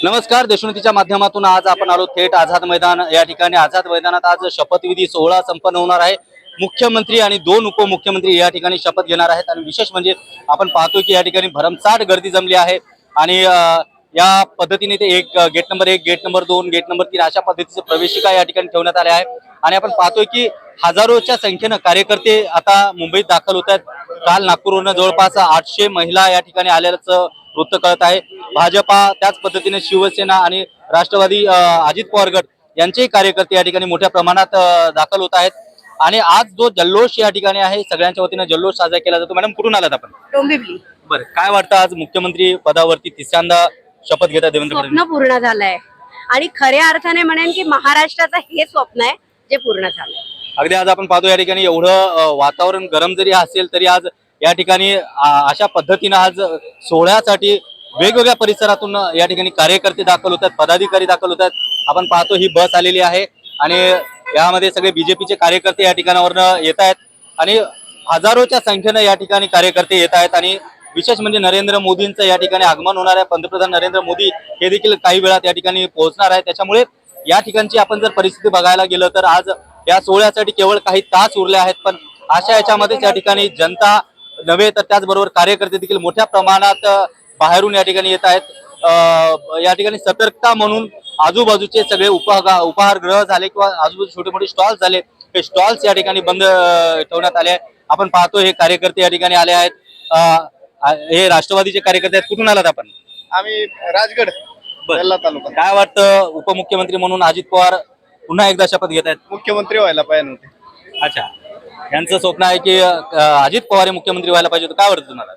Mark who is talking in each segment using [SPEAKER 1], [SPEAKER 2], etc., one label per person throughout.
[SPEAKER 1] नमस्कार. देशोन्नतीच्या माध्यमातून आज आपण आलो थेट आझाद मैदान या ठिकाणी. आझाद मैदानात आज शपथविधी सोहळा संपन्न होणार आहे. मुख्यमंत्री आणि दोन उपमुख्यमंत्री या ठिकाणी शपथ घेणार आहेत आणि विशेष म्हणजे आपण पाहतो की या ठिकाणी भरमसाठ गर्दी जमली आहे आणि या पद्धतीने ते gate number 1, gate number 2, gate number 3 अशा पद्धतीचे प्रवेशिका या ठिकाणी ठेवण्यात आले आहे आणि आपण पाहतोय की हजारोच्या संख्येने कार्यकर्ते आता मुंबईत दाखल होत आहेत. काल नागपूरवरून जवळपास 800 महिला या ठिकाणी आल्याचं वृत्त कळत आहे. भाजपा त्याच पद्धतीने शिवसेना आणि राष्ट्रवादी अजित पवार गट यांचेही कार्यकर्ते या ठिकाणी मोठ्या प्रमाणात दाखल होत आहेत आणि आज जो जल्लोष या ठिकाणी आहे सगळ्यांच्या वतीने जल्लोष साजरा केला जातो. मॅडम कुठून आलात आपण?
[SPEAKER 2] डोंबिवली.
[SPEAKER 1] बरं, काय वाटतं आज मुख्यमंत्री पदावरती तिसऱ्यांदा शपथ घेतात देवेंद्र फडणवीस?
[SPEAKER 2] स्वप्न पूर्ण झालंय आणि खऱ्या अर्थाने म्हणेन की महाराष्ट्राचं हे स्वप्न आहे जे पूर्ण झालंय.
[SPEAKER 1] अगदी आज आपण पाहतो या ठिकाणी एवढं वातावरण गरम जरी असेल तरी आज या ठिकाणी अशा पद्धतीनं आज सोहळ्यासाठी वेगवेगळ्या परिसरातून या ठिकाणी कार्यकर्ते दाखल होतात, पदाधिकारी दाखल होतात. आपण पाहतो ही बस आलेली आहे आणि यामध्ये सगळे बीजेपीचे कार्यकर्ते या ठिकाणावरनं येत आहेत आणि हजारोच्या संख्येनं या ठिकाणी कार्यकर्ते येत आहेत आणि विशेष म्हणजे नरेंद्र मोदींचं या ठिकाणी आगमन होणार आहे. पंतप्रधान नरेंद्र मोदी हे देखील काही वेळात या ठिकाणी पोहोचणार आहे. त्याच्यामुळे या ठिकाणची आपण जर परिस्थिती बघायला गेलं तर आज या सोहळ्यासाठी केवळ काही तास उरले आहेत, पण अशा याच्यामध्येच या ठिकाणी जनता नव्हे तर त्याचबरोबर कार्यकर्ते देखील मोठ्या प्रमाणात बाहेरून या ठिकाणी येत आहेत. या ठिकाणी सतर्कता म्हणून आजूबाजूचे सगळे उपहारगृह झाले किंवा आजूबाजू छोटे मोठे स्टॉल्स झाले, हे स्टॉल्स या ठिकाणी बंद ठेवण्यात आले. आपण पाहतो हे कार्यकर्ते या ठिकाणी आले आहेत. हे राष्ट्रवादीचे कार्यकर्ते आहेत. कुठून आलात आपण?
[SPEAKER 3] आम्ही राजगड तालुका.
[SPEAKER 1] काय वाटतं उपमुख्यमंत्री म्हणून अजित पवार पुन्हा एकदा शपथ घेत आहेत?
[SPEAKER 3] मुख्यमंत्री व्हायला पाहिजे नव्हते.
[SPEAKER 1] अच्छा, यांचं स्वप्न आहे की अजित पवार हे मुख्यमंत्री व्हायला पाहिजे होतं. काय वाटतं तुम्हाला?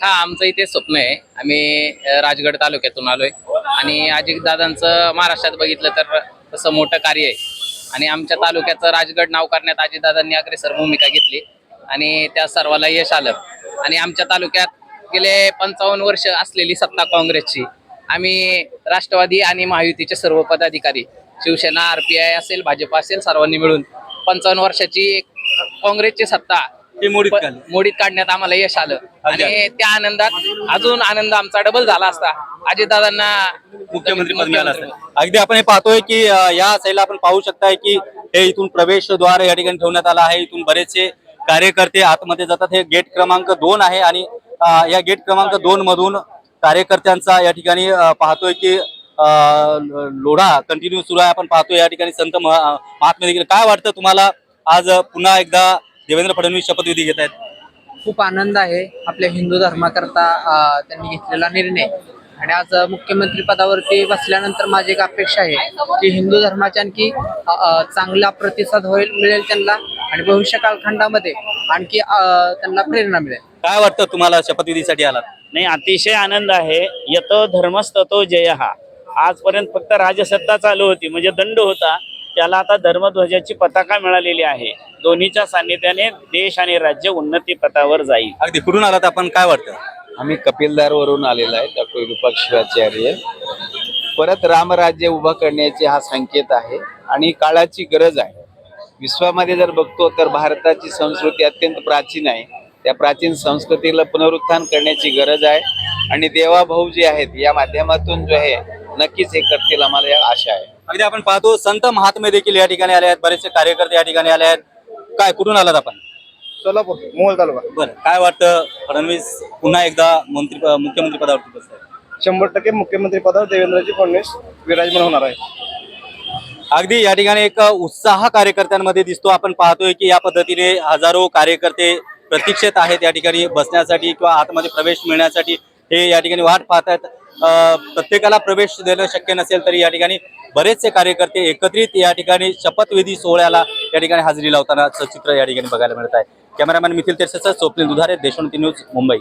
[SPEAKER 4] हा, आमचं इथे स्वप्न आहे. आम्ही राजगड तालुक्यातून आलोय आणि अजितदादांचं महाराष्ट्रात बघितलं तर तसं मोठं कार्य आहे आणि आमच्या तालुक्याचं राजगड नाव करण्यात अजितदादांनी अग्रेसर भूमिका घेतली आणि त्या सर्वाला यश आलं. आणि आमच्या तालुक्यात गेले 55 वर्ष असलेली सत्ता काँग्रेसची, आम्ही राष्ट्रवादी आणि महायुतीचे सर्व पदाधिकारी, शिवसेना, RPI असेल, भाजप असेल, सर्वांनी मिळून 55 वर्षाची काँग्रेसची सत्ता मोडीत काढण्यात आम्हाला यश आलं आणि त्या आनंदात अजून आनंद आमचा डबल झाला असता अजितदादांना
[SPEAKER 1] मुख्यमंत्री पद मिळालं असतं. अगदी आपण हे पाहतोय की या साईडला आपण पाहू शकताय की हे इथून प्रवेशद्वार या ठिकाणी ठेवण्यात आलं आहे. इथून बरेचसे कार्यकर्ते आतमध्ये जातात. हे गेट क्रमांक 2 आहे आणि या गेट क्रमांक 2 मधून कार्यकर्त्यांचा या ठिकाणी पाहतोय की लोढा कंटिन्यू सुरू आहे. आपण पाहतोय या ठिकाणी संत महात्मे देखील. काय वाटतं तुम्हाला आज पुन्हा एकदा देवेंद्र फडणवीस शपथविधी घेत आहेत?
[SPEAKER 5] खूप आनंद आहे. आपल्या हिंदू धर्माकरता त्यांनी घेतलेला निर्णय आणि आज मुख्यमंत्री पदावरती बसल्यानंतर माझी एक अपेक्षा आहे की हिंदू धर्माच्या आणखी चांगला प्रतिसाद मिळेल त्यांना आणि भविष्य कालखंडामध्ये आणखी त्यांना प्रेरणा मिळेल.
[SPEAKER 1] काय वाटतं तुम्हाला शपथविधीसाठी आलात?
[SPEAKER 6] नाही, अतिशय आनंद आहे. यतो धर्मस्ततो जय. हा आजपर्यंत फक्त राजसत्ता चालू होती, म्हणजे दंड होता, त्याला आता धर्मध्वजाची पताका मिळालेली आहे. दोन्हीच्या सान्निध्याने देश आणि राज्य उन्नती पथावर जाईल.
[SPEAKER 1] अगदी कुठून आलात आपण? काय वाटतं?
[SPEAKER 7] आम्ही कपिलदार वरून आलेला आहे, डॉक्टर विरूपाक्ष शिवाचार्य. परत रामराज्य उभा करण्याचे हा संकेत आहे आणि काळाची गरज आहे. विश्वामध्ये जर बघतो तर भारताची संस्कृती अत्यंत प्राचीन आहे. त्या प्राचीन संस्कृतीला पुनरुत्थान करण्याची गरज आहे आणि देवाभाऊ जे आहेत या माध्यमातून जो आहे नक्कीच हे करतील, आम्हाला आशा आहे.
[SPEAKER 1] अगदी आपण पाहतो संत महात्मे देखील या ठिकाणी आले आहेत, बरेचसे कार्यकर्ते या ठिकाणी आले आहेत. काय कुठून आलात आपण?
[SPEAKER 3] सोलापूर, मोहोळ तालुका.
[SPEAKER 1] बरं, काय वाटतं फडणवीस पुन्हा एकदा मुख्यमंत्री पदावरती बसतात?
[SPEAKER 3] 100% मुख्यमंत्री पदावर देवेंद्रजी फडणवीस विराजमान होणार आहे.
[SPEAKER 1] अगदी या ठिकाणी एक उत्साह कार्यकर्त्यांमध्ये दिसतो. आपण पाहतोय की या पद्धतीने हजारो कार्यकर्ते प्रतीक्षेत आहेत या ठिकाणी बसण्यासाठी किंवा आतमध्ये प्रवेश मिळण्यासाठी. हे या ठिकाणी वाट पाहत आहेत. प्रत्येकाला प्रवेश देणं शक्य नसेल तरी या ठिकाणी बरेचसे कार्यकर्ते एकत्रित या ठिकाणी शपथविधी सोहळ्याला या ठिकाणी हजेरी लावताना चित्र या ठिकाणी बघायला मिळत आहे. Cameraman methyl तेरसेसह Swapnil दुधारे, Deshonnati news, Mumbai.